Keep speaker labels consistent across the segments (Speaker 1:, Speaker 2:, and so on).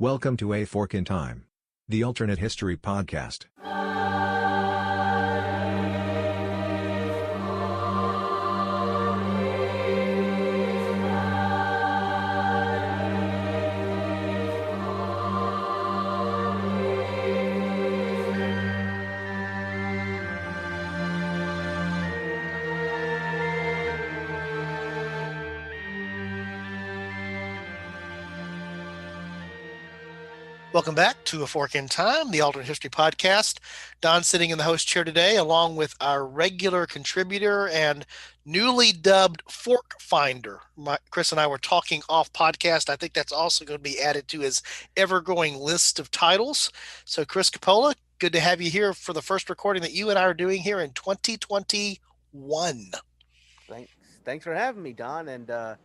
Speaker 1: Welcome to A Fork in Time, the alternate history podcast.
Speaker 2: Welcome back to A Fork in Time, the alternate history podcast. Don sitting in the host chair today, along with our regular contributor and newly dubbed Fork Finder. Chris and I were talking off podcast. I think that's also going to be added to his ever-growing list of titles. So, Chris Coppola, good to have you here for the first recording that you and I are doing here in 2021.
Speaker 3: Thanks for having me, Don. And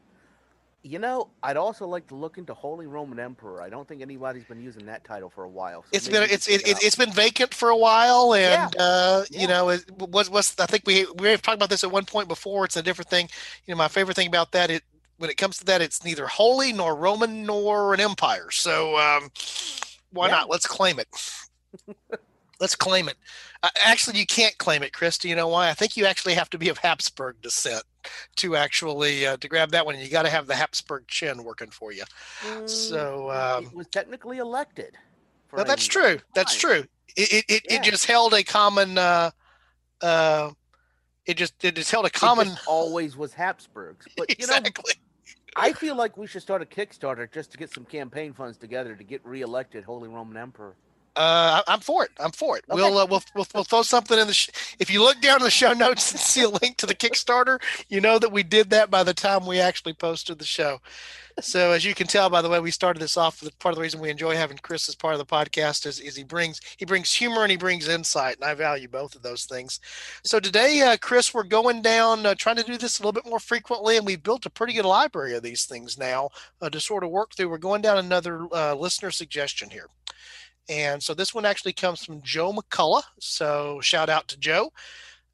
Speaker 3: I'd also like to look into Holy Roman Emperor. I don't think anybody's been using that title for a while. So
Speaker 2: it's been vacant for a while, and it was I think we have talked about this at one point before. It's a different thing. My favorite thing about that, when it comes to that, it's neither holy nor Roman nor an empire. So why not? Let's claim it. Let's claim it. Actually, you can't claim it, Chris. Do you know why? I think you actually have to be of Habsburg descent to actually to grab that one. You got to have the Habsburg chin working for you.
Speaker 3: It was technically elected.
Speaker 2: No, that's true. That's true. It just held a common. It just held a common.
Speaker 3: It just always was Habsburgs, but
Speaker 2: exactly.
Speaker 3: I feel like we should start a Kickstarter just to get some campaign funds together to get reelected Holy Roman Emperor.
Speaker 2: I'm for it. Okay. We'll throw something in the. If you look down in the show notes and see a link to the Kickstarter, you know that we did that by the time we actually posted the show. So as you can tell, by the way, we started this off with part of the reason we enjoy having Chris as part of the podcast is he brings humor and he brings insight, and I value both of those things. So today, Chris, we're going down trying to do this a little bit more frequently, and we've built a pretty good library of these things now to sort of work through. We're going down another listener suggestion here. And so this one actually comes from Joe McCullough. So shout out to Joe.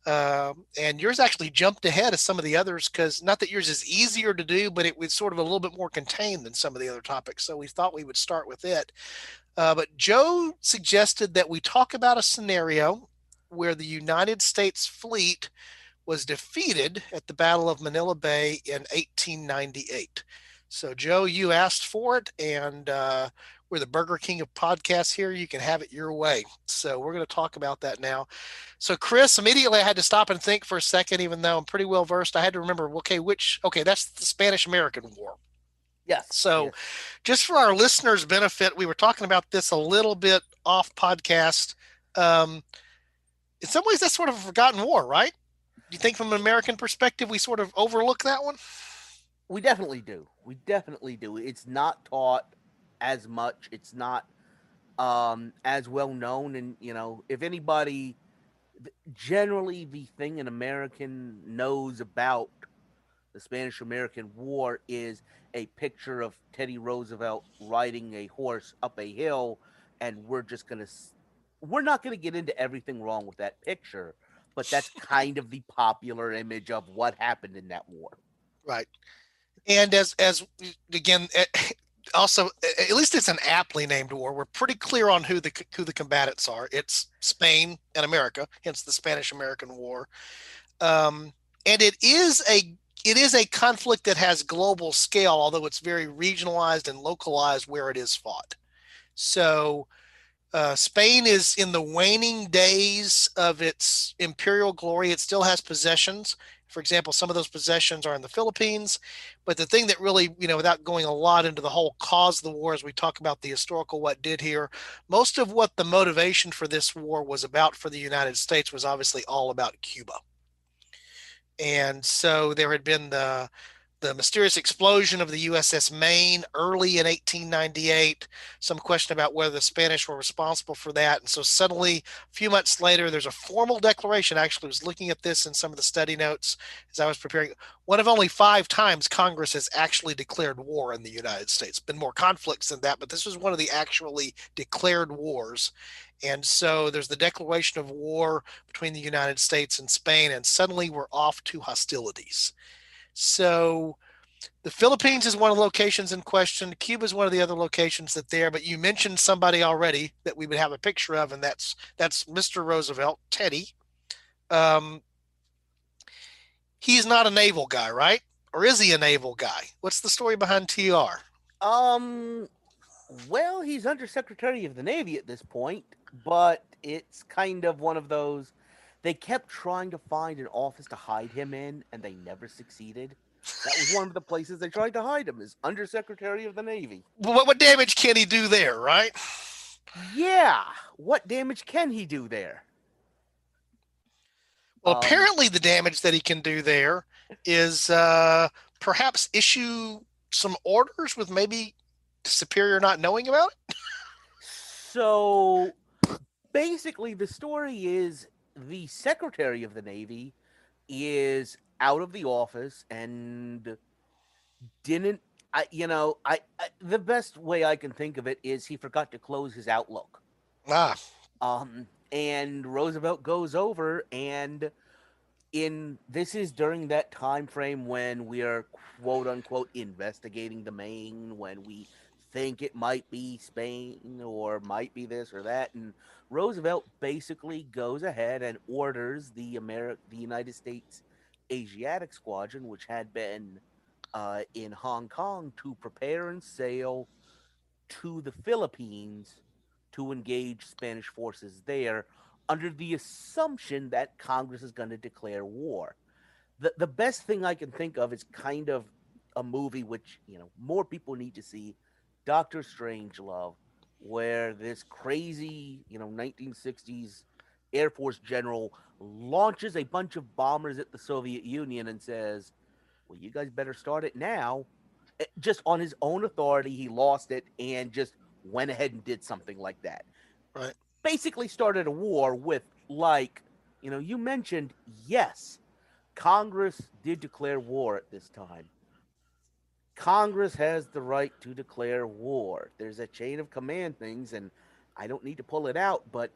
Speaker 2: And yours actually jumped ahead of some of the others because not that yours is easier to do, but it was sort of a little bit more contained than some of the other topics. So we thought we would start with it. But Joe suggested that we talk about a scenario where the United States fleet was defeated at the Battle of Manila Bay in 1898. So Joe, you asked for it, and we're the Burger King of podcasts here. You can have it your way. So we're going to talk about that now. So Chris, immediately I had to stop and think for a second, even though I'm pretty well versed. I had to remember, that's the Spanish-American War.
Speaker 3: Yes.
Speaker 2: So just for our listeners' benefit, we were talking about this a little bit off podcast. In some ways, that's sort of a forgotten war, right? Do you think from an American perspective, we sort of overlook that one?
Speaker 3: We definitely do. It's not taught as much. It's not as well known. And, if anybody, generally the thing an American knows about the Spanish-American War is a picture of Teddy Roosevelt riding a horse up a hill. And we're not going to get into everything wrong with that picture, but that's kind of the popular image of what happened in that war.
Speaker 2: Right. And as again, also, at least it's an aptly named war. We're pretty clear on who the combatants are. It's Spain and America, hence the Spanish-American War. And it is a conflict that has global scale, although it's very regionalized and localized where it is fought. So Spain is in the waning days of its imperial glory. It still has possessions. For example, some of those possessions are in the Philippines. But the thing that really, without going a lot into the whole cause of the war, as we talk about the historical what did here, most of what the motivation for this war was about for the United States was obviously all about Cuba. And so there had been the mysterious explosion of the USS Maine early in 1898, some question about whether the Spanish were responsible for that. And so suddenly, a few months later, there's a formal declaration. I actually was looking at this in some of the study notes as I was preparing. One of only 5 times Congress has actually declared war in the United States. Been more conflicts than that, but this was one of the actually declared wars. And so there's the declaration of war between the United States and Spain, and suddenly we're off to hostilities. So The Philippines is one of the locations in question. Cuba is one of the other locations that there. But you mentioned somebody already that we would have a picture of, and that's Mr. Roosevelt, Teddy. Um, he's not a naval guy, right? Or is he a naval guy? What's the story behind TR?
Speaker 3: Um, well, he's Undersecretary of the Navy at this point, but it's kind of one of those. They kept trying to find an office to hide him in, and they never succeeded. That was one of the places they tried to hide him, is Undersecretary of the Navy.
Speaker 2: What damage can he do there, right?
Speaker 3: Yeah, what damage can he do there?
Speaker 2: Well, apparently the damage that he can do there is perhaps issue some orders with maybe Superior not knowing about it.
Speaker 3: So basically, the story is the Secretary of the Navy is out of the office and didn't. The best way I can think of it is he forgot to close his Outlook.
Speaker 2: Ah,
Speaker 3: And Roosevelt goes over, and this is during that time frame when we are quote unquote investigating the Maine, when we think it might be Spain or might be this or that, and Roosevelt basically goes ahead and orders the United States Asiatic Squadron, which had been in Hong Kong, to prepare and sail to the Philippines to engage Spanish forces there, under the assumption that Congress is going to declare war. The best thing I can think of is kind of a movie which, more people need to see, Doctor Strangelove, where this crazy, 1960s Air Force general launches a bunch of bombers at the Soviet Union and says, well, you guys better start it now. Just on his own authority, he lost it and just went ahead and did something like that.
Speaker 2: right.
Speaker 3: Basically started a war with, like, you mentioned, yes, Congress did declare war at this time. Congress has the right to declare war. There's a chain of command things, and I don't need to pull it out, but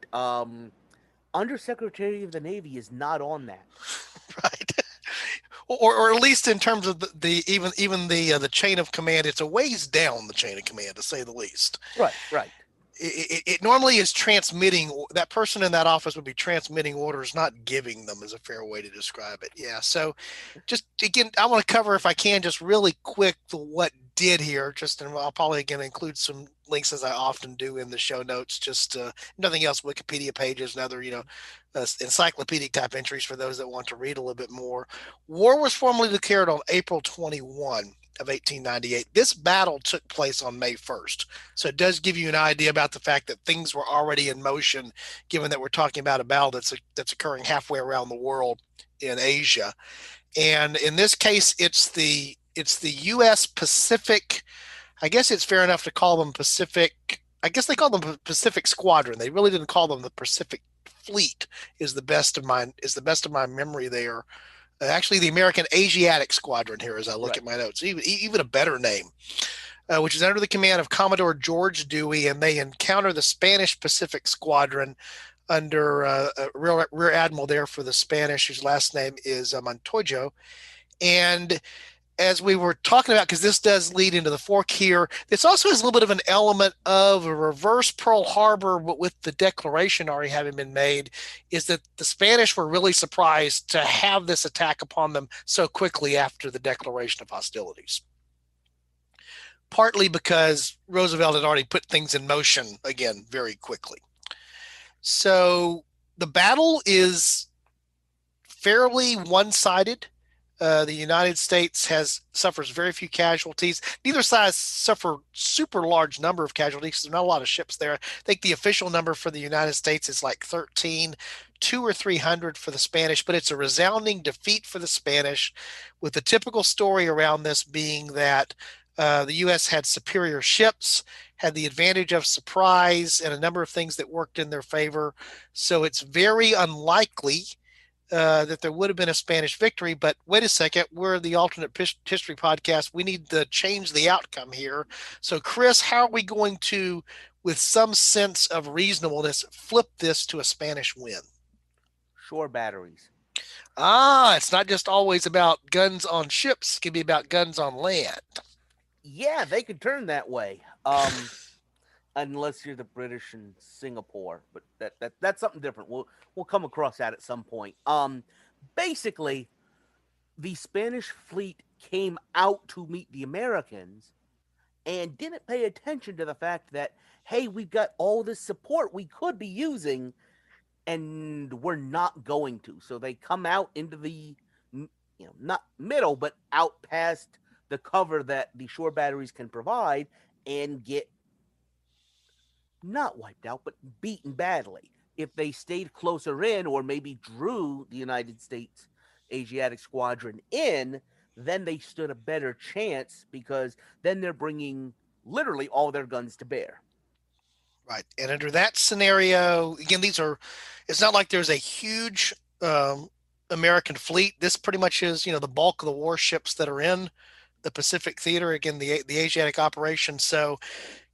Speaker 3: Undersecretary of the Navy is not on that.
Speaker 2: Right. Or at least in terms of even the chain of command, it's a ways down the chain of command, to say the least.
Speaker 3: Right.
Speaker 2: It normally is transmitting. That person in that office would be transmitting orders, not giving them, is a fair way to describe it. Yeah. So just again, I want to cover, if I can, just really quick what did here. And I'll probably again include some links, as I often do, in the show notes. Just nothing else, Wikipedia pages and other encyclopedic type entries for those that want to read a little bit more. War was formally declared on April 21 of 1898. This battle took place on May 1st. So it does give you an idea about the fact that things were already in motion, given that we're talking about a battle that's occurring halfway around the world in Asia. And in this case, it's the U.S. Pacific. I guess it's fair enough to call them Pacific. I guess they call them Pacific Squadron. They really didn't call them the Pacific Fleet. Is the best of my memory there. Actually, the American Asiatic Squadron here, as I look at my notes, even a better name, which is under the command of Commodore George Dewey, and they encounter the Spanish Pacific Squadron under a Rear Admiral there for the Spanish, whose last name is Montoyo. And as we were talking about, because this does lead into the fork here, this also has a little bit of an element of a reverse Pearl Harbor, but with the declaration already having been made, is that the Spanish were really surprised to have this attack upon them so quickly after the declaration of hostilities. Partly because Roosevelt had already put things in motion again very quickly. So the battle is fairly one-sided. The United States suffers very few casualties. Neither side suffer super large number of casualties. There's not a lot of ships there. I think the official number for the United States is like 13, 200 or 300 for the Spanish, but it's a resounding defeat for the Spanish, with the typical story around this being that the U.S. had superior ships, had the advantage of surprise, and a number of things that worked in their favor. So it's very unlikely that there would have been a Spanish victory. But wait a second, we're the Alternate History Podcast. We need to change the outcome here. So, Chris, how are we going to, with some sense of reasonableness, flip this to a Spanish win?
Speaker 3: Shore batteries.
Speaker 2: It's not just always about guns on ships. It can be about guns on land.
Speaker 3: Yeah, they could turn that way. Unless you're the British in Singapore, but that's something different. We'll come across that at some point. Basically, the Spanish fleet came out to meet the Americans and didn't pay attention to the fact that, hey, we've got all this support we could be using, and we're not going to. So they come out into the, not middle, but out past the cover that the shore batteries can provide, and get not wiped out, but beaten badly. If they stayed closer in, or maybe drew the United States Asiatic Squadron in, then they stood a better chance, because then they're bringing literally all their guns to bear.
Speaker 2: Right. And under that scenario, again, it's not like there's a huge American fleet. This pretty much is, the bulk of the warships that are in the Pacific theater, again, the Asiatic operation. So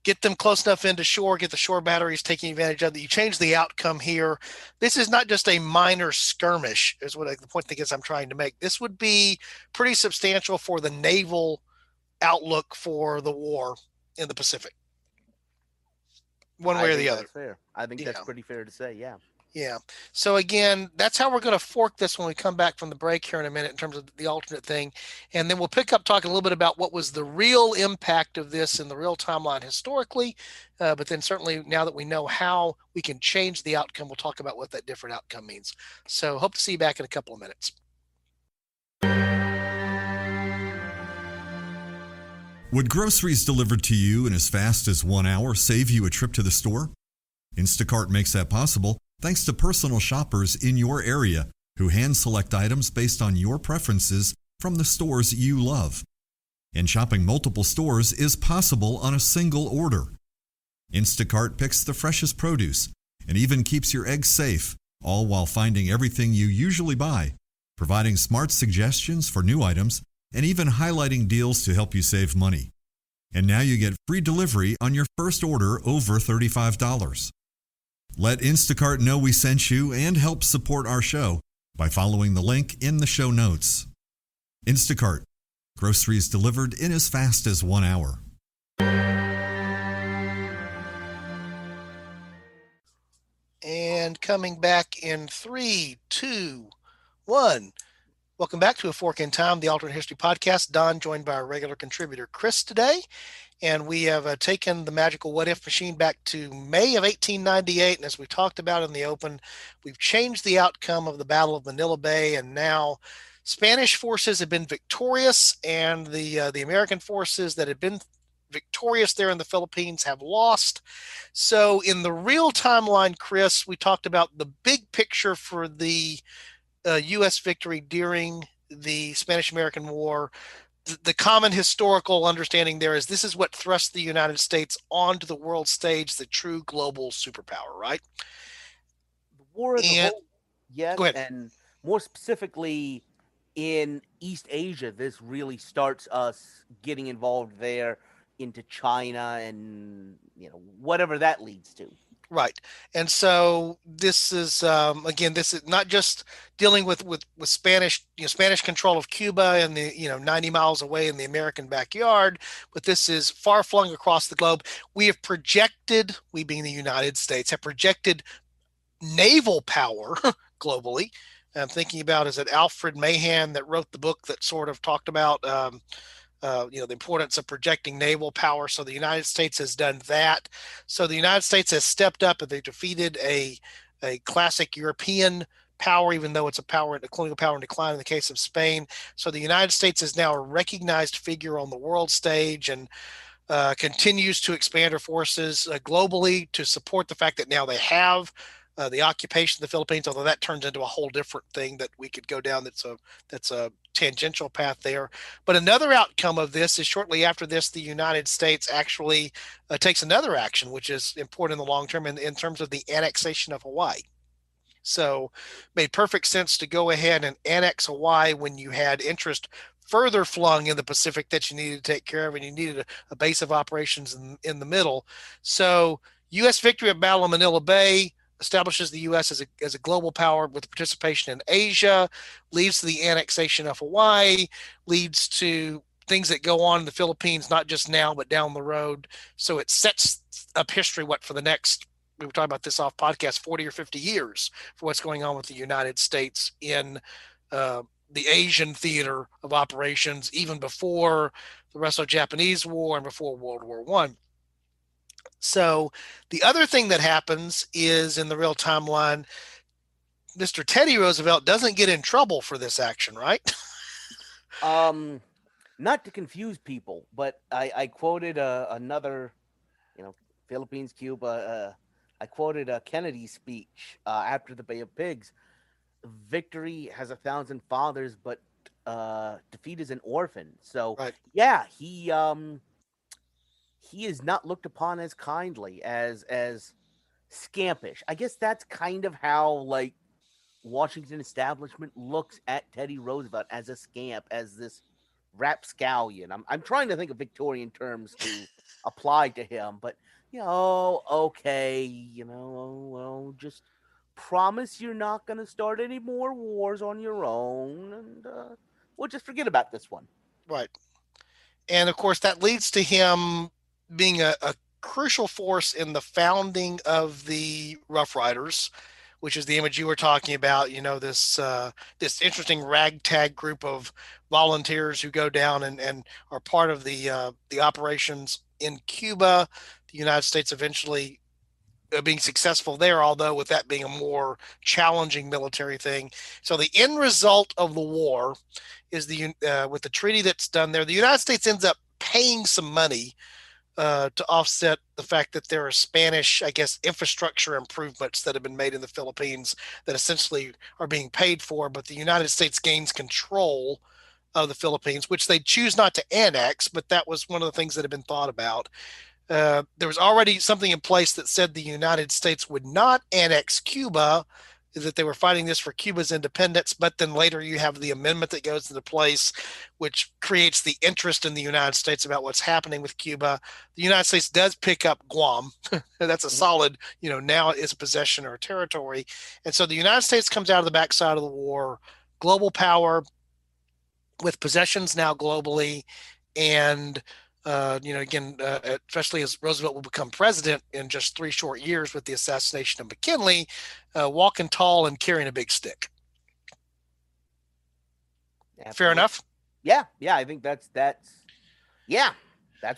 Speaker 2: get them close enough into shore, get the shore batteries taking advantage of it. You change the outcome here. This is not just a minor skirmish, is what the point I guess I'm trying to make. This would be pretty substantial for the naval outlook for the war in the Pacific. One way or the other.
Speaker 3: That's fair. I think that's pretty fair to say, yeah.
Speaker 2: Yeah. So again, that's how we're going to fork this when we come back from the break here in a minute in terms of the alternate thing. And then we'll pick up talking a little bit about what was the real impact of this in the real timeline historically. But then certainly now that we know how we can change the outcome, we'll talk about what that different outcome means. So hope to see you back in a couple of minutes.
Speaker 4: Would groceries delivered to you in as fast as 1 hour save you a trip to the store? Instacart makes that possible thanks to personal shoppers in your area who hand-select items based on your preferences from the stores you love. And shopping multiple stores is possible on a single order. Instacart picks the freshest produce and even keeps your eggs safe, all while finding everything you usually buy, providing smart suggestions for new items, and even highlighting deals to help you save money. And now you get free delivery on your first order over $35. Let Instacart know we sent you and help support our show by following the link in the show notes. Instacart. Groceries delivered in as fast as 1 hour.
Speaker 2: And coming back in 3, 2, 1. Welcome back to A Fork in Time, the Alternate History Podcast. Don, joined by our regular contributor, Chris, today. And we have taken the magical what-if machine back to May of 1898. And as we talked about in the open, we've changed the outcome of the Battle of Manila Bay. And now Spanish forces have been victorious, and the American forces that had been victorious there in the Philippines have lost. So in the real timeline, Chris, we talked about the big picture for the U.S. victory during the Spanish-American War. The common historical understanding there is this is what thrust the United States onto the world stage, the true global superpower, right?
Speaker 3: The war as a whole, yes,
Speaker 2: go ahead.
Speaker 3: And more specifically in East Asia, this really starts us getting involved there into China and whatever that leads to.
Speaker 2: Right. And so this is, again, this is not just dealing with Spanish, Spanish control of Cuba and the, 90 miles away in the American backyard, but this is far flung across the globe. We have projected, we being the United States, have projected naval power globally. I'm thinking about, is it Alfred Mahan that wrote the book that sort of talked about, the importance of projecting naval power. So the United States has done that. So the United States has stepped up, and they defeated a classic European power, even though it's a colonial power in decline in the case of Spain. So the United States is now a recognized figure on the world stage, and continues to expand her forces globally to support the fact that now they have the occupation of the Philippines, although that turns into a whole different thing that we could go down. That's a tangential path there. But another outcome of this is shortly after this, the United States actually takes another action, which is important in the long term in terms of the annexation of Hawaii. So made perfect sense to go ahead and annex Hawaii when you had interest further flung in the Pacific that you needed to take care of, and you needed a base of operations in the middle. So U.S. victory at Battle of Manila Bay, establishes the U.S. as a global power with participation in Asia, leads to the annexation of Hawaii, leads to things that go on in the Philippines, not just now, but down the road. So it sets up history, for the next, we were talking about this off podcast, 40 or 50 years for what's going on with the United States in the Asian theater of operations, even before the Russo-Japanese War and before World War One. So the other thing that happens is in the real timeline, Mr. Teddy Roosevelt doesn't get in trouble for this action, right?
Speaker 3: Not to confuse people, but I quoted another, Philippines, Cuba. I quoted Kennedy's speech after the Bay of Pigs. Victory has 1,000 fathers, but defeat is an orphan. So
Speaker 2: Right.
Speaker 3: yeah, he is not looked upon as kindly as scampish. I guess that's kind of how like Washington establishment looks at Teddy Roosevelt, as a scamp, as this rapscallion. I'm trying to think of Victorian terms to apply to him, but okay, well, just promise you're not going to start any more wars on your own, and we'll just forget about this one.
Speaker 2: Right. And of course, that leads to him being a crucial force in the founding of the Rough Riders, which is the image you were talking about. This interesting ragtag group of volunteers who go down and are part of the operations in Cuba. The United States eventually being successful there, although with that being a more challenging military thing. So the end result of the war is with the treaty that's done there, the United States ends up paying some money to offset the fact that there are Spanish, I guess, infrastructure improvements that have been made in the Philippines that essentially are being paid for, but the United States gains control of the Philippines, which they choose not to annex, but that was one of the things that had been thought about. There was already something in place that said the United States would not annex Cuba, that they were fighting this for Cuba's independence. But then later you have the amendment that goes into place, which creates the interest in the United States about what's happening with Cuba. The United States does pick up Guam. That's a solid, now it's a possession or a territory. And so the United States comes out of the backside of the war, global power with possessions now globally. And especially as Roosevelt will become president in just 3 short years with the assassination of McKinley, walking tall and carrying a big stick.
Speaker 3: Absolutely.
Speaker 2: Fair enough?
Speaker 3: Yeah. I think that's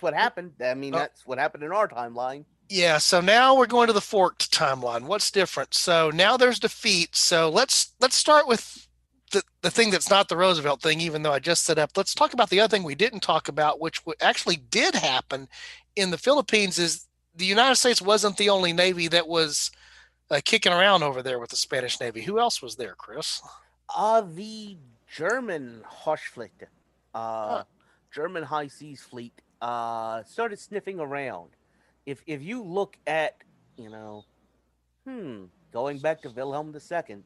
Speaker 3: what happened. I mean, that's what happened in our timeline.
Speaker 2: Yeah, so now we're going to the forked timeline. What's different? So now there's defeat. So let's start with the thing that's not the Roosevelt thing, even though I just set up. Let's talk about the other thing we didn't talk about, which actually did happen in the Philippines, is the United States wasn't the only Navy that was kicking around over there with the Spanish Navy. Who else was there, Chris?
Speaker 3: The German Hochfleet, German High Seas Fleet, started sniffing around. If you look at, going back to Wilhelm II,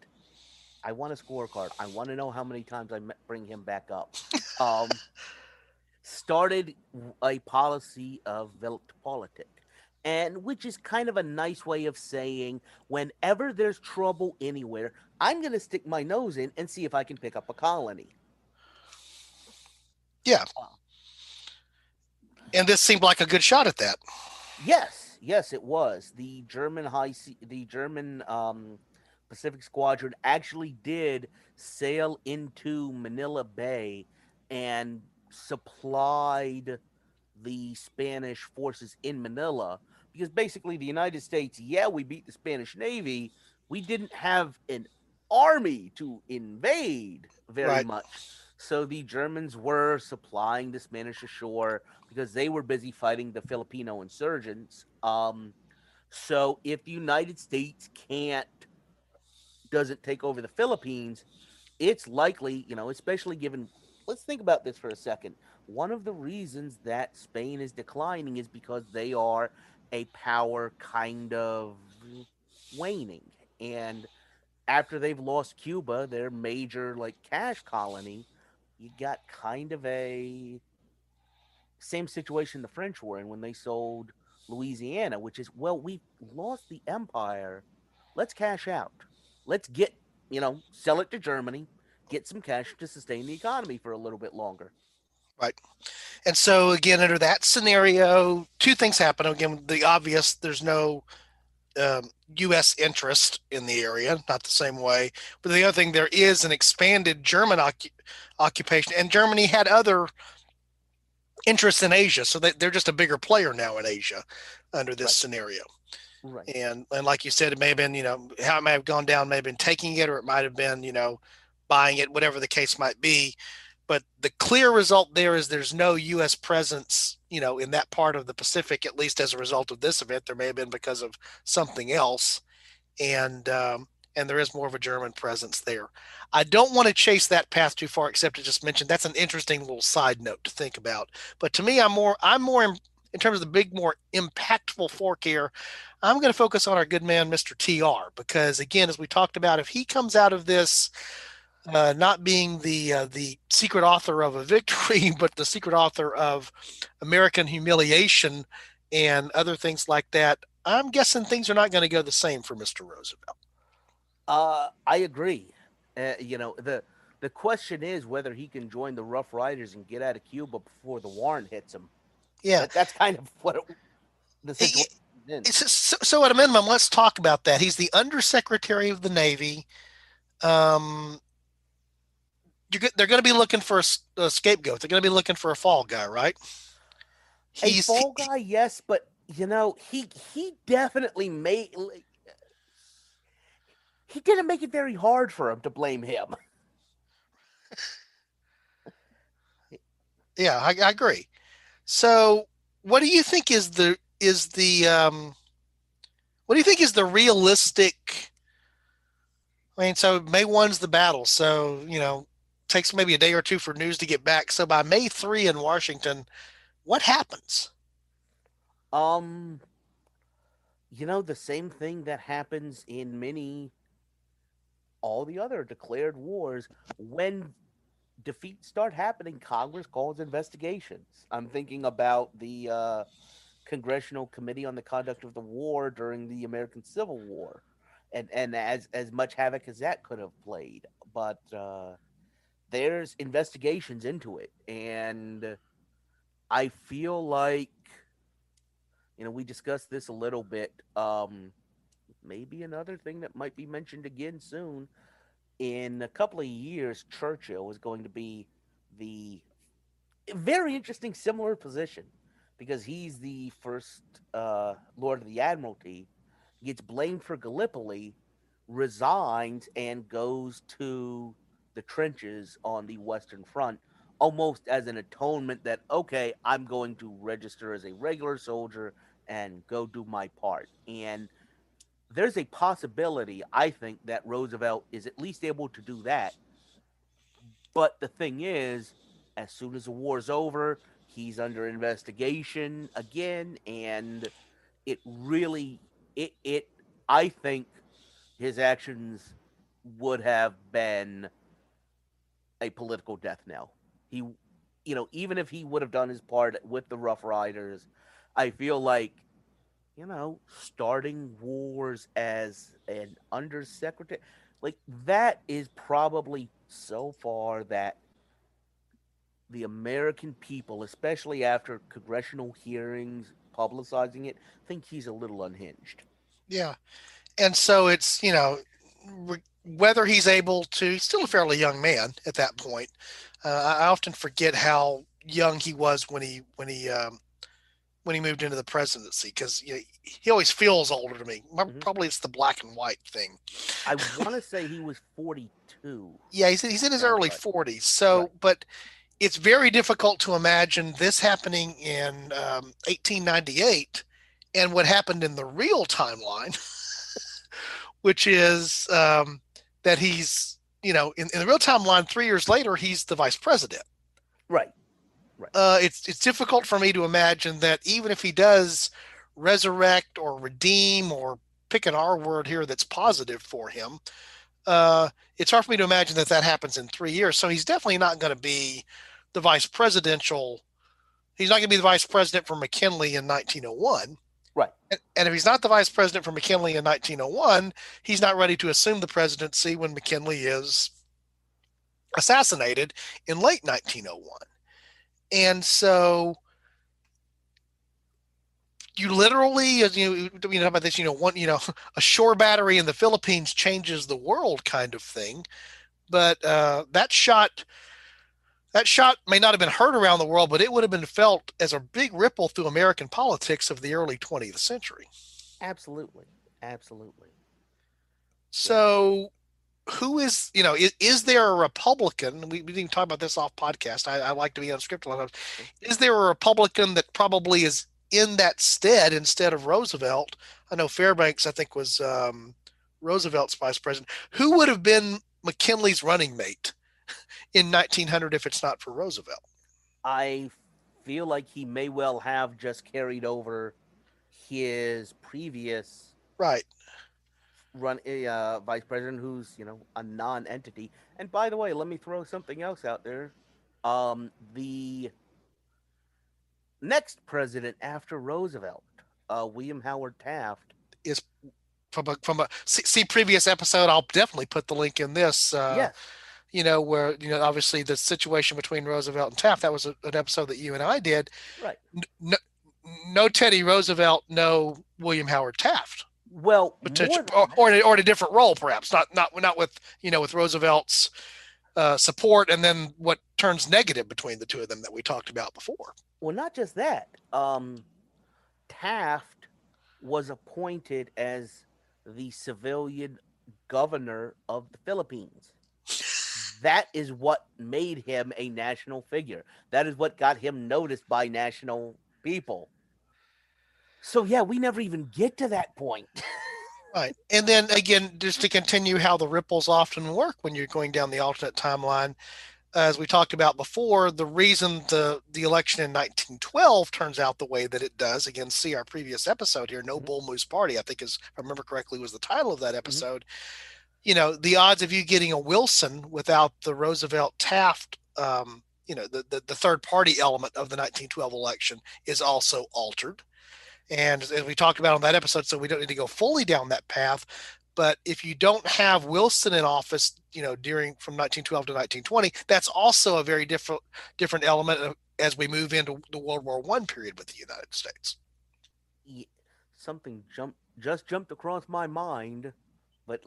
Speaker 3: I want a scorecard. I want to know how many times I bring him back up. Started a policy of Weltpolitik, and which is kind of a nice way of saying whenever there's trouble anywhere, I'm going to stick my nose in and see if I can pick up a colony.
Speaker 2: Yeah. And this seemed like a good shot at that.
Speaker 3: Yes, it was. The German Pacific Squadron actually did sail into Manila Bay and supplied the Spanish forces in Manila, because basically the United States, we beat the Spanish Navy. We didn't have an army to invade very much. So the Germans were supplying the Spanish ashore because they were busy fighting the Filipino insurgents. So if the United States doesn't take over the Philippines, it's likely, especially given, let's think about this for a second. One of the reasons that Spain is declining is because they are a power kind of waning. And after they've lost Cuba, their major cash colony, you got kind of a same situation the French were in when they sold Louisiana, which is, well, we lost the empire, let's cash out. Let's get, sell it to Germany, get some cash to sustain the economy for a little bit longer.
Speaker 2: Right. And so again, under that scenario, two things happen. Again, the obvious, there's no U.S. interest in the area, not the same way. But the other thing, there is an expanded German occupation, and Germany had other interests in Asia, so they're just a bigger player now in Asia under this scenario.
Speaker 3: Right.
Speaker 2: And like you said, it may have been, how it may have gone down, may have been taking it, or it might have been, buying it, whatever the case might be. But the clear result there is there's no U.S. presence, in that part of the Pacific, at least as a result of this event. There may have been because of something else, and there is more of a German presence there. I don't want to chase that path too far, except to just mention that's an interesting little side note to think about. But to me, I'm more in terms of the big, more impactful fork here. I'm going to focus on our good man, Mr. TR, because again, as we talked about, if he comes out of this not being the secret author of a victory, but the secret author of American humiliation and other things like that, I'm guessing things are not going to go the same for Mr. Roosevelt.
Speaker 3: I agree. The question is whether he can join the Rough Riders and get out of Cuba before the warrant hits him.
Speaker 2: Yeah,
Speaker 3: that's kind of what the situation is.
Speaker 2: So at a minimum, let's talk about that. He's the Undersecretary of the Navy. They're going to be looking for a scapegoat. They're going to be looking for a fall guy, right?
Speaker 3: A fall guy, yes, but he definitely made. He didn't make it very hard for him to blame him.
Speaker 2: Yeah, I agree. So, what do you think is the realistic? I mean, so May 1's the battle, so takes maybe a day or two for news to get back. So by May 3 in Washington, what happens?
Speaker 3: The same thing that happens in all the other declared wars. When defeats start happening, Congress calls investigations. I'm thinking about the Congressional Committee on the Conduct of the War during the American Civil War, and as much havoc as that could have played. But there's investigations into it, and I feel like we discussed this a little bit. Maybe another thing that might be mentioned again soon. In a couple of years, Churchill is going to be the very interesting similar position, because he's the first Lord of the Admiralty, gets blamed for Gallipoli, resigns, and goes to the trenches on the Western Front, almost as an atonement that, okay, I'm going to register as a regular soldier and go do my part. And there's a possibility, I think, that Roosevelt is at least able to do that. But the thing is, as soon as the war's over, he's under investigation again, and it really, I think his actions would have been a political death knell. He, even if he would have done his part with the Rough Riders, I feel like, starting wars as an undersecretary, like, that is probably so far that the American people, especially after congressional hearings publicizing it, think he's a little unhinged.
Speaker 2: Yeah. And so it's, whether he's able to, he's still a fairly young man at that point. I often forget how young he was when he moved into the presidency, because he always feels older to me. Probably it's the black and white thing.
Speaker 3: I want to say he was 42.
Speaker 2: Yeah, he's in his early 40s. So, but it's very difficult to imagine this happening in 1898 and what happened in the real timeline, which is that he's, in the real timeline, 3 years later, he's the vice president.
Speaker 3: Right.
Speaker 2: It's difficult for me to imagine that even if he does resurrect or redeem, or pick an R word here that's positive for him, it's hard for me to imagine that happens in 3 years. So he's definitely not going to be the vice presidential. He's not going to be the vice president for McKinley in 1901.
Speaker 3: Right.
Speaker 2: And if he's not the vice president for McKinley in 1901, he's not ready to assume the presidency when McKinley is assassinated in late 1901. And so you literally, as you know about this, a shore battery in the Philippines changes the world kind of thing. But that shot may not have been heard around the world, but it would have been felt as a big ripple through American politics of the early 20th century.
Speaker 3: Absolutely. Absolutely.
Speaker 2: So who is there a Republican? We didn't talk about this off podcast. I like to be unscripted a lot of times. Is there a Republican that probably is in that stead instead of Roosevelt? I know Fairbanks, I think, was Roosevelt's vice president. Who would have been McKinley's running mate in 1900 if it's not for Roosevelt?
Speaker 3: I feel like he may well have just carried over his previous
Speaker 2: Right.
Speaker 3: vice president, who's a non-entity. And by the way, let me throw something else out there. The next president after Roosevelt, William Howard Taft,
Speaker 2: is from a see previous episode. I'll definitely put the link in this.
Speaker 3: Yes.
Speaker 2: Where obviously the situation between Roosevelt and Taft. That was an episode that you and I did.
Speaker 3: Right.
Speaker 2: No Teddy Roosevelt, no William Howard Taft.
Speaker 3: Well,
Speaker 2: or in a different role, perhaps not with with Roosevelt's support, and then what turns negative between the two of them that we talked about before.
Speaker 3: Well, not just that. Taft was appointed as the civilian governor of the Philippines. That is what made him a national figure. That is what got him noticed by national people. So, yeah, we never even get to that point.
Speaker 2: Right. And then, again, just to continue how the ripples often work when you're going down the alternate timeline, as we talked about before, the reason the election in 1912 turns out the way that it does, again, see our previous episode here, No Bull Moose Party, I think, if I remember correctly, was the title of that episode. The odds of you getting a Wilson without the Roosevelt Taft, the third party element of the 1912 election is also altered. And as we talked about on that episode, so we don't need to go fully down that path. But if you don't have Wilson in office, during from 1912 to 1920, that's also a very different element as we move into the World War I period with the United States.
Speaker 3: Yeah, something jumped across my mind, but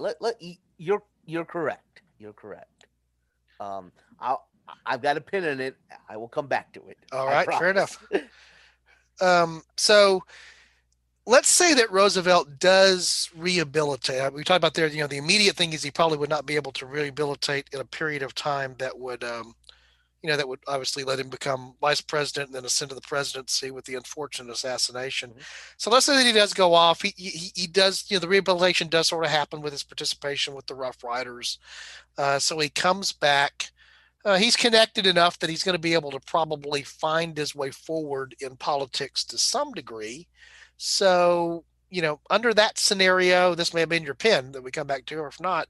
Speaker 3: you're correct. You're correct. I've got a pin in it. I will come back to it.
Speaker 2: All right, fair enough. So let's say that Roosevelt does rehabilitate. We talked about there, the immediate thing is he probably would not be able to rehabilitate in a period of time that would, that would obviously let him become vice president and then ascend to the presidency with the unfortunate assassination. So let's say that he does go off. He does, the rehabilitation does sort of happen with his participation with the Rough Riders. So he comes back. He's connected enough that he's going to be able to probably find his way forward in politics to some degree. So, under that scenario, this may have been your pin that we come back to, or if not,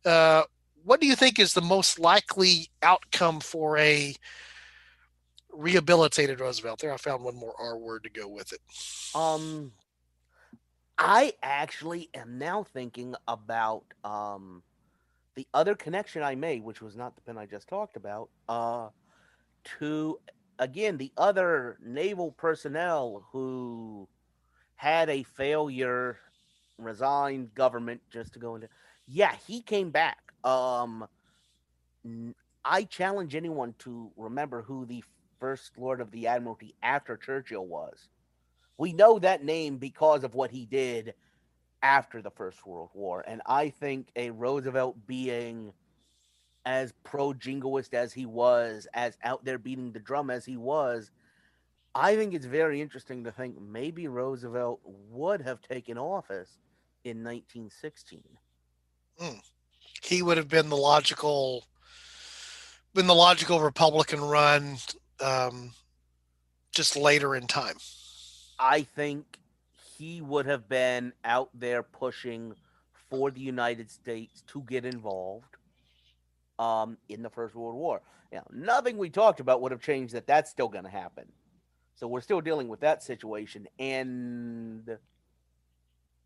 Speaker 2: what do you think is the most likely outcome for a rehabilitated Roosevelt? There, I found one more R word to go with it.
Speaker 3: I actually am now thinking about the other connection I made, which was not the pin I just talked about, to, again, the other naval personnel who had a failure, resigned government just to go into. Yeah, he came back. I challenge anyone to remember who the First Lord of the Admiralty after Churchill was. We know that name because of what he did after the First World War. And I think a Roosevelt being as pro-jingoist as he was, as out there beating the drum as he was, I think it's very interesting to think maybe Roosevelt would have taken office in 1916.
Speaker 2: He would have been the logical Republican run, just later in time.
Speaker 3: I think he would have been out there pushing for the United States to get involved in the First World War. Nothing we talked about would have changed that. That's still going to happen. So we're still dealing with that situation. And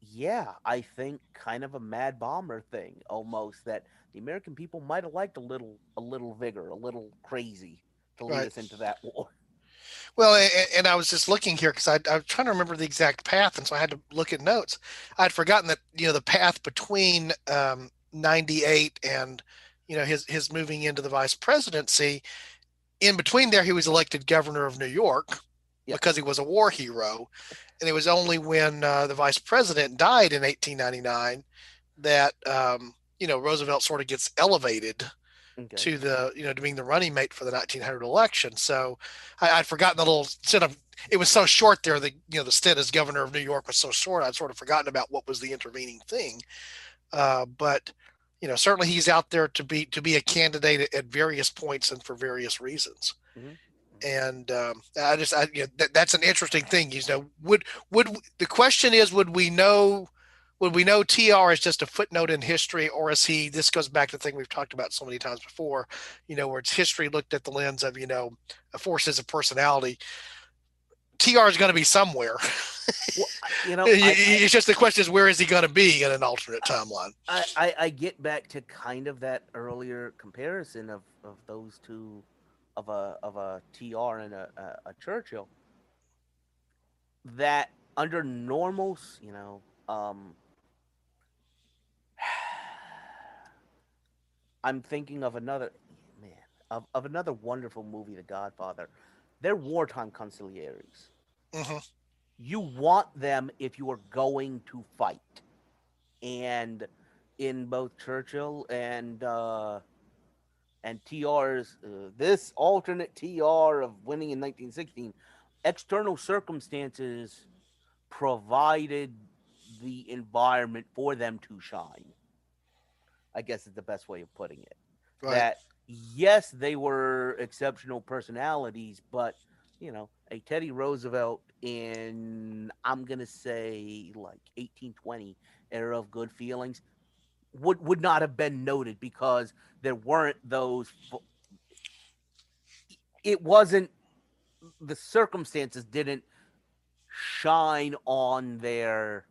Speaker 3: yeah, I think kind of a mad bomber thing almost, that the American people might have liked a little vigor, a little crazy to lead
Speaker 2: Right.
Speaker 3: us into that war.
Speaker 2: Well, and I was just looking here because I was trying to remember the exact path, and so I had to look at notes. I'd forgotten that the path between 98 and his moving into the vice presidency. In between there, he was elected governor of New York
Speaker 3: Yes.
Speaker 2: because he was a war hero, and it was only when the vice president died in 1899 that Roosevelt sort of gets elevated
Speaker 3: Okay.
Speaker 2: to to being the running mate for the 1900 election. So I'd forgotten the little stint of it was so short there. The stint as governor of New York was so short. I'd sort of forgotten about what was the intervening thing. But certainly he's out there to be a candidate at various points and for various reasons.
Speaker 3: Mm-hmm.
Speaker 2: And that's an interesting thing. Would the question is, would we know TR is just a footnote in history, or is he? This goes back to the thing we've talked about so many times before, where it's history looked at the lens of forces of personality. TR is going to be somewhere.
Speaker 3: Well,
Speaker 2: It's just the question is, where is he going to be in an alternate timeline?
Speaker 3: I get back to kind of that earlier comparison of those two, of a TR and a Churchill. That under normals, I'm thinking of another of another wonderful movie, The Godfather. They're wartime consiglieres.
Speaker 2: Mm-hmm.
Speaker 3: You want them if you are going to fight, and in both Churchill and TR's this alternate TR of winning in 1916, external circumstances provided the environment for them to shine. I guess is the best way of putting it.
Speaker 2: Right.
Speaker 3: That yes, they were exceptional personalities, but a Teddy Roosevelt in, I'm gonna say, like 1820 era of good feelings would not have been noted because there weren't those. It wasn't, the circumstances didn't shine on their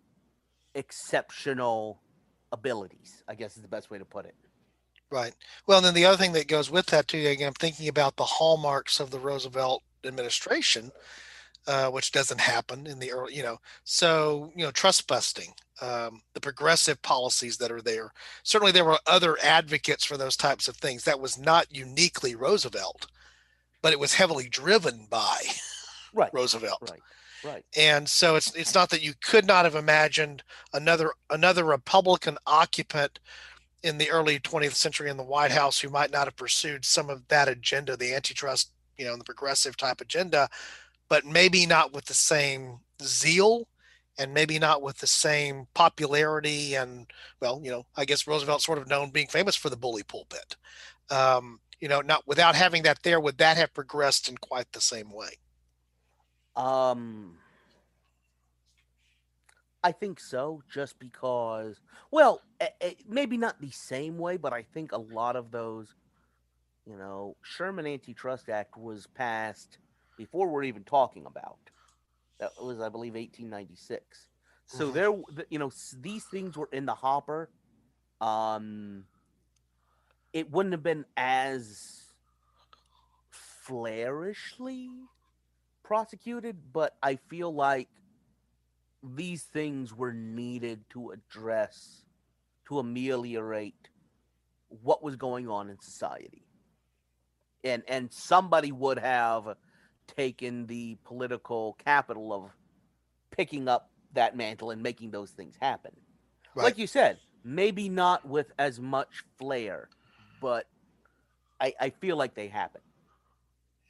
Speaker 3: exceptional abilities, I guess is the best way to put it.
Speaker 2: Right. Well, and then the other thing that goes with that too, again, I'm thinking about the hallmarks of the Roosevelt administration, which doesn't happen in the early, so trust busting, the progressive policies that are there. Certainly, there were other advocates for those types of things. That was not uniquely Roosevelt, but it was heavily driven by
Speaker 3: Right.
Speaker 2: Roosevelt.
Speaker 3: Right.
Speaker 2: And so it's not that you could not have imagined another Republican occupant in the early 20th century in the White House who might not have pursued some of that agenda, the antitrust, and the progressive type agenda, but maybe not with the same zeal and maybe not with the same popularity. And, well, I guess Roosevelt sort of known being famous for the bully pulpit. Not without having that there, would that have progressed in quite the same way?
Speaker 3: I think so, just because, well, maybe not the same way, but I think a lot of those, Sherman Antitrust Act was passed before we're even talking about. That was, I believe, 1896. So there, these things were in the hopper. It wouldn't have been as flarishly prosecuted, but I feel like these things were needed to ameliorate what was going on in society. And somebody would have taken the political capital of picking up that mantle and making those things happen.
Speaker 2: Right.
Speaker 3: Like you said, maybe not with as much flair, but I feel like they happen.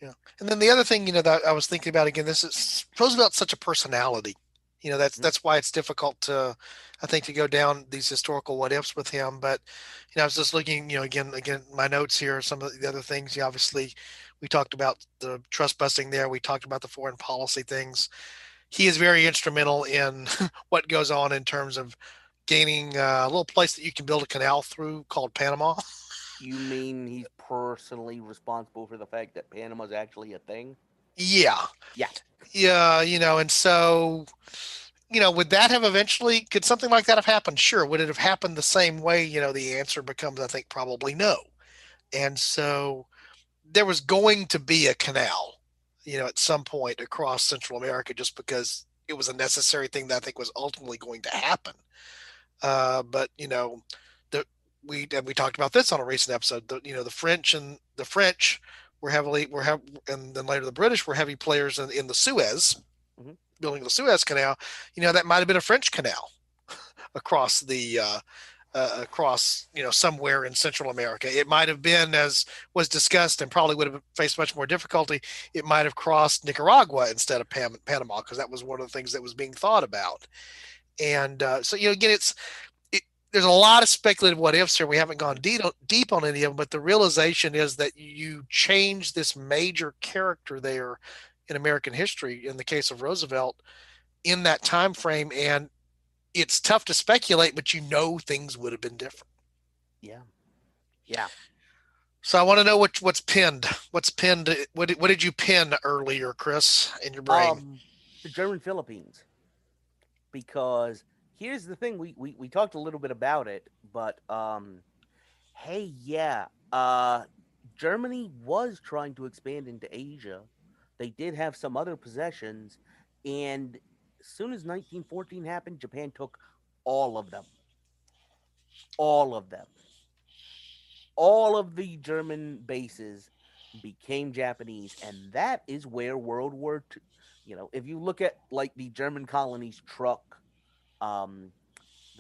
Speaker 2: Yeah. And then the other thing, that I was thinking about, again, this is Roosevelt's such a personality. That's why it's difficult I think, to go down these historical what ifs with him. But, I was just looking, again, my notes here, some of the other things. Obviously, we talked about the trust busting there. We talked about the foreign policy things. He is very instrumental in what goes on in terms of gaining a little place that you can build a canal through called Panama.
Speaker 3: You mean he's personally responsible for the fact that Panama's actually a thing?
Speaker 2: Yeah.
Speaker 3: Yeah.
Speaker 2: Yeah. And so, would that have eventually, could something like that have happened? Sure. Would it have happened the same way? The answer becomes, I think, probably no. And so there was going to be a canal, at some point across Central America, just because it was a necessary thing that I think was ultimately going to happen. But the we talked about this on a recent episode. The French and then later the British were heavy players in the Suez,
Speaker 3: Mm-hmm.
Speaker 2: building the Suez Canal. That might have been a French canal across somewhere in Central America. It might have been, as was discussed, and probably would have faced much more difficulty. It might have crossed Nicaragua instead of Panama, because that was one of the things that was being thought about. And so, again, there's a lot of speculative what ifs here. We haven't gone deep on any of them, but the realization is that you change this major character there in American history, in the case of Roosevelt, in that time frame, and it's tough to speculate, but things would have been different.
Speaker 3: Yeah. Yeah.
Speaker 2: So I want to know what's pinned. What's pinned? What did you pin earlier, Chris, in your brain?
Speaker 3: The German Philippines. Because here's the thing, we talked a little bit about it, but hey, yeah, Germany was trying to expand into Asia. They did have some other possessions, and as soon as 1914 happened, Japan took all of them. All of them. All of the German bases became Japanese, and that is where World War II, if you look at like the German colonies, Truk, the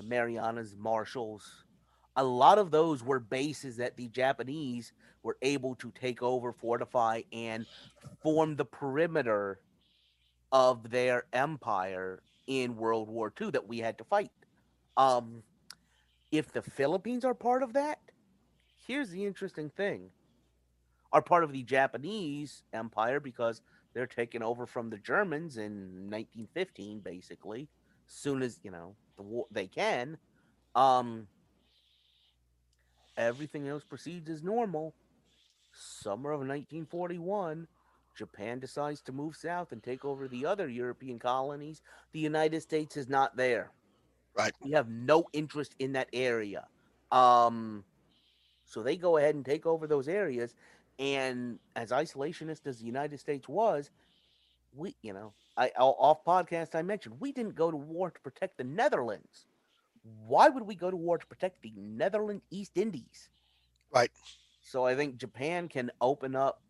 Speaker 3: Marianas, Marshalls, a lot of those were bases that the Japanese were able to take over, fortify, and form the perimeter of their empire in World War II that we had to fight. If the Philippines are part of that, here's the interesting thing. Are part of the Japanese empire because they're taken over from the Germans in 1915, basically. Soon as, the war, they can. Everything else proceeds as normal. Summer of 1941, Japan decides to move south and take over the other European colonies. The United States is not there.
Speaker 2: Right.
Speaker 3: We have no interest in that area. So they go ahead and take over those areas. And as isolationist as the United States was, off podcast I mentioned we didn't go to war to protect the Netherlands. Why would we go to war to protect the Netherlands East Indies?
Speaker 2: Right.
Speaker 3: So I think Japan can open up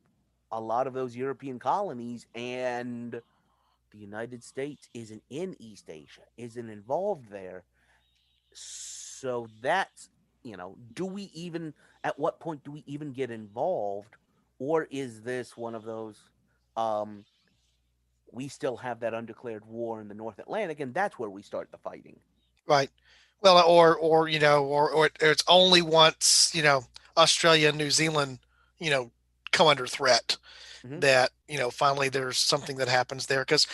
Speaker 3: a lot of those European colonies, and the United States isn't in East Asia, isn't involved there. So that's, at what point do we even get involved? Or is this one of those, we still have that undeclared war in the North Atlantic, and that's where we start the fighting?
Speaker 2: Right. Well, or it's only once, Australia and New Zealand, come under threat,
Speaker 3: Mm-hmm.
Speaker 2: that, finally there's something that happens there. Because,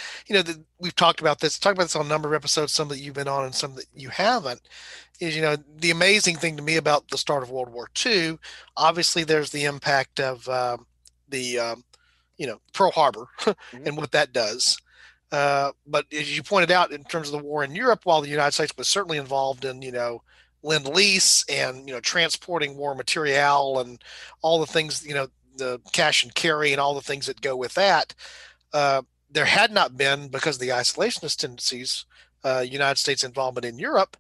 Speaker 2: we've talked about this on a number of episodes, some that you've been on and some that you haven't, is, the amazing thing to me about the start of World War II, obviously there's the impact of the, Pearl Harbor
Speaker 3: Mm-hmm.
Speaker 2: and what that does. But as you pointed out, in terms of the war in Europe, while the United States was certainly involved in, Lend-Lease and, transporting war material and all the things, the cash and carry and all the things that go with that, there had not been, because of the isolationist tendencies, United States involvement in Europe.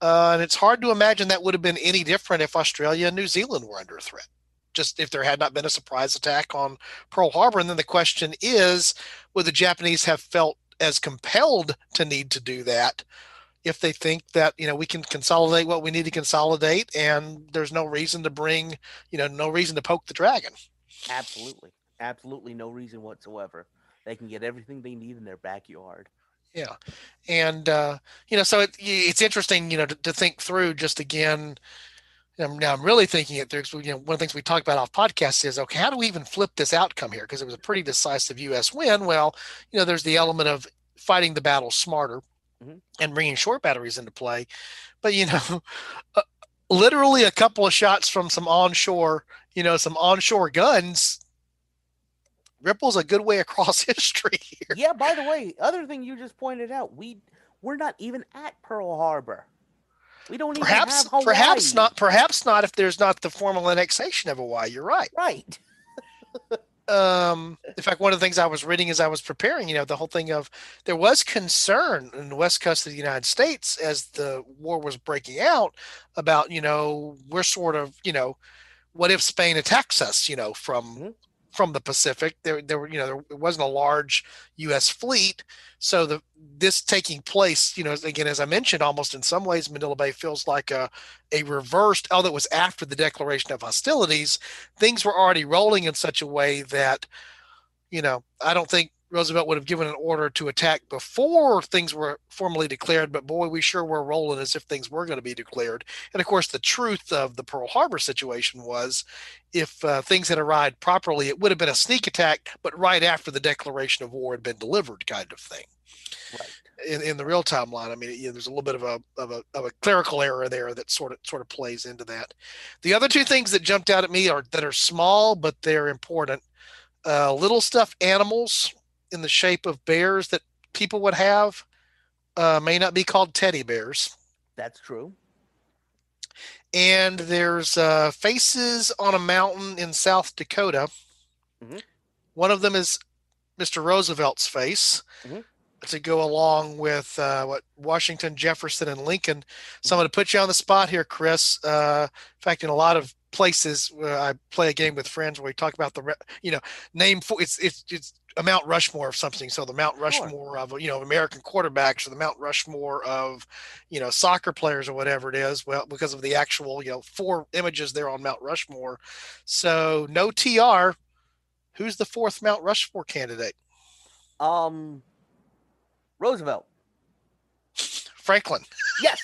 Speaker 2: And it's hard to imagine that would have been any different if Australia and New Zealand were under threat, just if there had not been a surprise attack on Pearl Harbor. And then the question is, would the Japanese have felt as compelled to need to do that if they think that, we can consolidate what we need to consolidate, and there's no reason to bring, no reason to poke the dragon?
Speaker 3: Absolutely no reason whatsoever. They can get everything they need in their backyard.
Speaker 2: Yeah. And, so it's interesting, to think through just again. Now I'm really thinking it through. One of the things we talked about off podcast is, okay, how do we even flip this outcome here? Because it was a pretty decisive U.S. win. Well, there's the element of fighting the battle smarter,
Speaker 3: mm-hmm.
Speaker 2: and bringing short batteries into play. But, literally a couple of shots from some onshore guns ripples a good way across history here.
Speaker 3: Yeah, by the way, other thing you just pointed out, we're not even at Pearl Harbor. We don't even have Hawaii.
Speaker 2: Perhaps not if there's not the formal annexation of Hawaii. You're right.
Speaker 3: Right.
Speaker 2: In fact, one of the things I was reading as I was preparing, the whole thing of there was concern in the west coast of the United States as the war was breaking out about, we're sort of, what if Spain attacks us, from the Pacific? There wasn't a large U.S. fleet, so this taking place, again, as I mentioned, almost in some ways, Manila Bay feels like a reversed. Although it was after the declaration of hostilities, things were already rolling in such a way that, I don't think Roosevelt would have given an order to attack before things were formally declared, but boy, we sure were rolling as if things were going to be declared. And of course, the truth of the Pearl Harbor situation was if things had arrived properly, it would have been a sneak attack, but right after the declaration of war had been delivered, kind of thing. Right. In the real timeline, I mean, there's a little bit of a clerical error there that sort of plays into that. The other two things that jumped out at me that are small, but they're important. Little stuffed animals in the shape of bears that people would have may not be called teddy bears.
Speaker 3: That's true.
Speaker 2: And there's faces on a mountain in South Dakota. Mm-hmm. One of them is Mr. Roosevelt's face to go along with Washington, Jefferson, and Lincoln. So I'm going to put you on the spot here, Chris. In fact, in a lot of places where I play a game with friends where we talk about name for it's a Mount Rushmore of something. So the Mount Rushmore of American quarterbacks, or the Mount Rushmore of soccer players, or whatever it is. Well, because of the actual 4 images there on Mount Rushmore. So no TR. Who's the 4th Mount Rushmore candidate?
Speaker 3: Roosevelt.
Speaker 2: Franklin.
Speaker 3: Yes.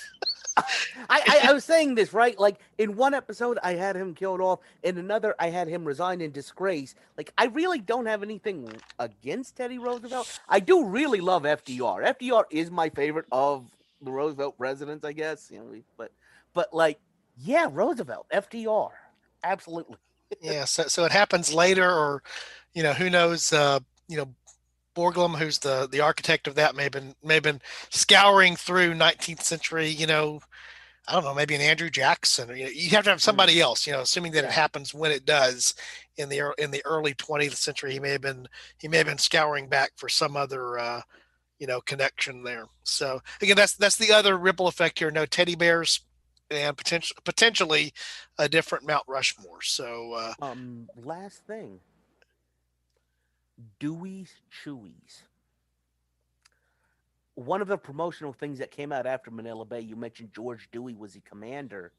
Speaker 3: I was saying this, right? Like, in one episode, I had him killed off. In another, I had him resign in disgrace. Like, I really don't have anything against Teddy Roosevelt. I do really love FDR. FDR is my favorite of the Roosevelt presidents, I guess. But like, yeah, Roosevelt, FDR, absolutely.
Speaker 2: Yeah. So it happens later, or who knows? Borglum, who's the architect of that, may have been scouring through 19th century, I don't know, maybe an Andrew Jackson, or you have to have somebody else, assuming that it happens when it does in the early 20th century. He may have been scouring back for some other connection there. So again, that's the other ripple effect here. No teddy bears, and potentially a different Mount Rushmore. So
Speaker 3: last thing. Dewey's Chewies. One of the promotional things that came out after Manila Bay, you mentioned George Dewey was the commander.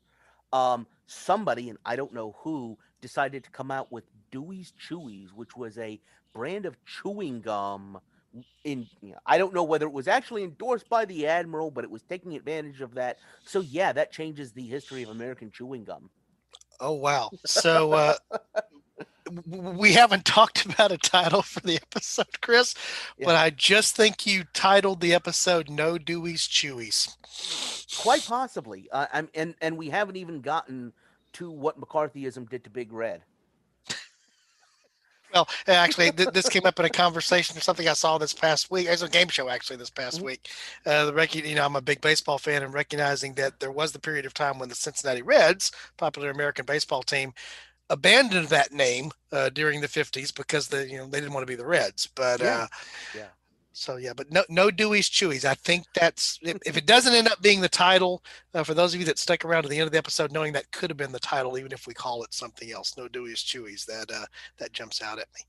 Speaker 3: Somebody, and I don't know who, decided to come out with Dewey's Chewies, which was a brand of chewing gum. I don't know whether it was actually endorsed by the Admiral, but it was taking advantage of that. So yeah, that changes the history of American chewing gum.
Speaker 2: Oh wow! So we haven't talked about a title for the episode, Chris, but I just think you titled the episode "No Dewey's Chewies."
Speaker 3: Quite possibly, and we haven't even gotten to what McCarthyism did to Big Red.
Speaker 2: Well, actually, this came up in a conversation or something I saw this past week. It was a game show, actually, this past week. I'm a big baseball fan, and recognizing that there was the period of time when the Cincinnati Reds, popular American baseball team, abandoned that name during the 50s because they didn't want to be the Reds. But but no Dewey's Chewies. I think that's, if it doesn't end up being the title, for those of you that stuck around to the end of the episode, knowing that could have been the title, even if we call it something else, no Dewey's Chewies, that jumps out at me.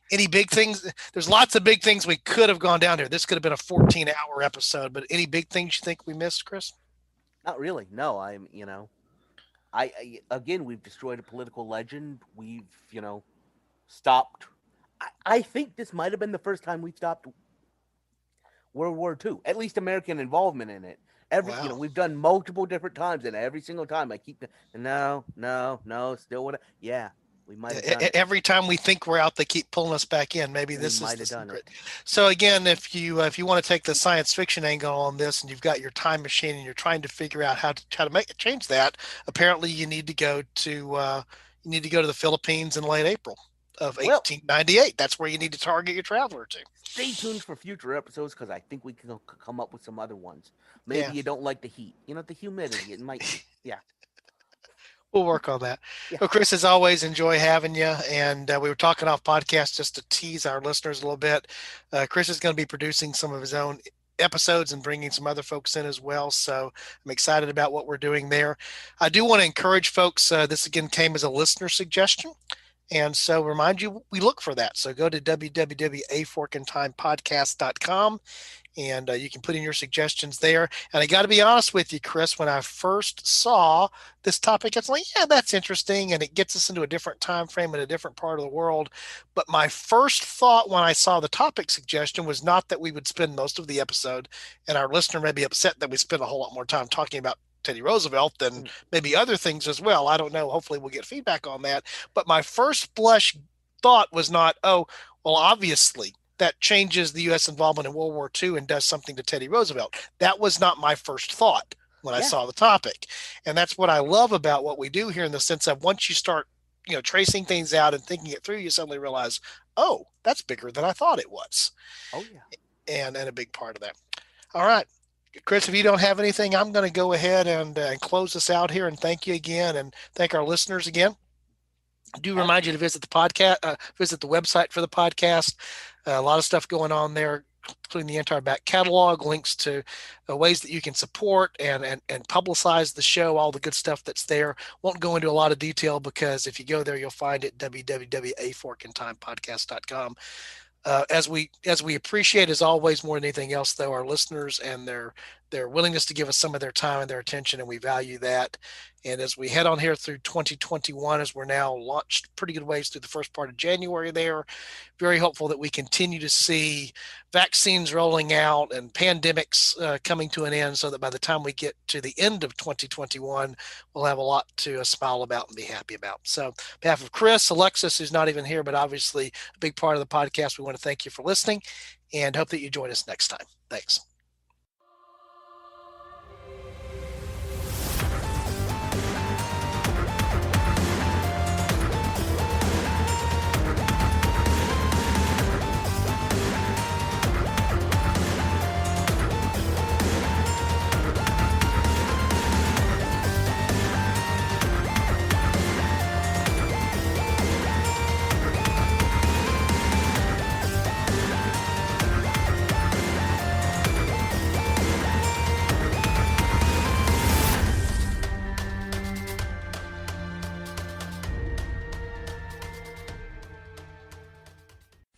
Speaker 2: Any big things? There's lots of big things we could have gone down here. This could have been a 14-hour episode, but any big things you think we missed, Chris?
Speaker 3: Not really. No, again, we've destroyed a political legend. We've, stopped. I think this might have been the first time we've stopped World War II, at least American involvement in it. We've done multiple different times, and every single time I keep no, still what? Yeah, we might have done it.
Speaker 2: Every time we think we're out, they keep pulling us back in. Maybe this is the secret. So again, if you want to take the science fiction angle on this, and you've got your time machine, and you're trying to figure out how to change that, apparently you need to go to the Philippines in late April. of
Speaker 3: Well-
Speaker 2: 1898. That's where you need to target your traveler to.
Speaker 3: Stay tuned for future episodes because I think we can come up with some other ones. Maybe
Speaker 2: Yeah.
Speaker 3: you don't like the heat. The humidity. It might. Yeah.
Speaker 2: We'll work on that.
Speaker 3: Yeah.
Speaker 2: Well, Chris, as always, enjoy having you. And we were talking off podcast just to tease our listeners a little bit. Chris is going to be producing some of his own episodes and bringing some other folks in as well. So I'm excited about what we're doing there. I do want to encourage folks. This again came as a listener suggestion. And so remind you, we look for that. So go to www.aforkandtimepodcast.com and you can put in your suggestions there. And I got to be honest with you, Chris, when I first saw this topic, it's like, yeah, that's interesting. And it gets us into a different time frame in a different part of the world. But my first thought when I saw the topic suggestion was not that we would spend most of the episode, and our listener may be upset that we spend a whole lot more time talking about Teddy Roosevelt than maybe other things as well. I don't know. Hopefully we'll get feedback on that. But my first blush thought was not, oh, well, obviously that changes the U.S. involvement in World War II and does something to Teddy Roosevelt. That was not my first thought when I saw the topic. And that's what I love about what we do here, in the sense of once you start, tracing things out and thinking it through, you suddenly realize, oh, that's bigger than I thought it was.
Speaker 3: Oh, yeah.
Speaker 2: And a big part of that. All right. Chris, if you don't have anything, I'm going to go ahead and close this out here, and thank you again, and thank our listeners again. I do remind you to visit the podcast, visit the website for the podcast. A lot of stuff going on there, including the entire back catalog, links to ways that you can support and publicize the show, all the good stuff that's there. Won't go into a lot of detail because if you go there, you'll find it www.aforkandtimepodcast.com. As we appreciate, as always, more than anything else, though, our listeners and their willingness to give us some of their time and their attention, and we value that. And as we head on here through 2021, as we're now launched pretty good ways through the first part of January there, very hopeful that we continue to see vaccines rolling out and pandemics coming to an end, so that by the time we get to the end of 2021, we'll have a lot to smile about and be happy about. So on behalf of Chris, Alexis, who's not even here, but obviously a big part of the podcast, we want to thank you for listening and hope that you join us next time. Thanks.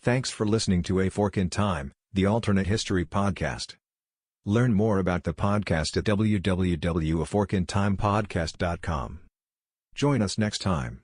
Speaker 1: Thanks for listening to A Fork in Time, the alternate history podcast. Learn more about the podcast at www.aforkandtimepodcast.com. Join us next time.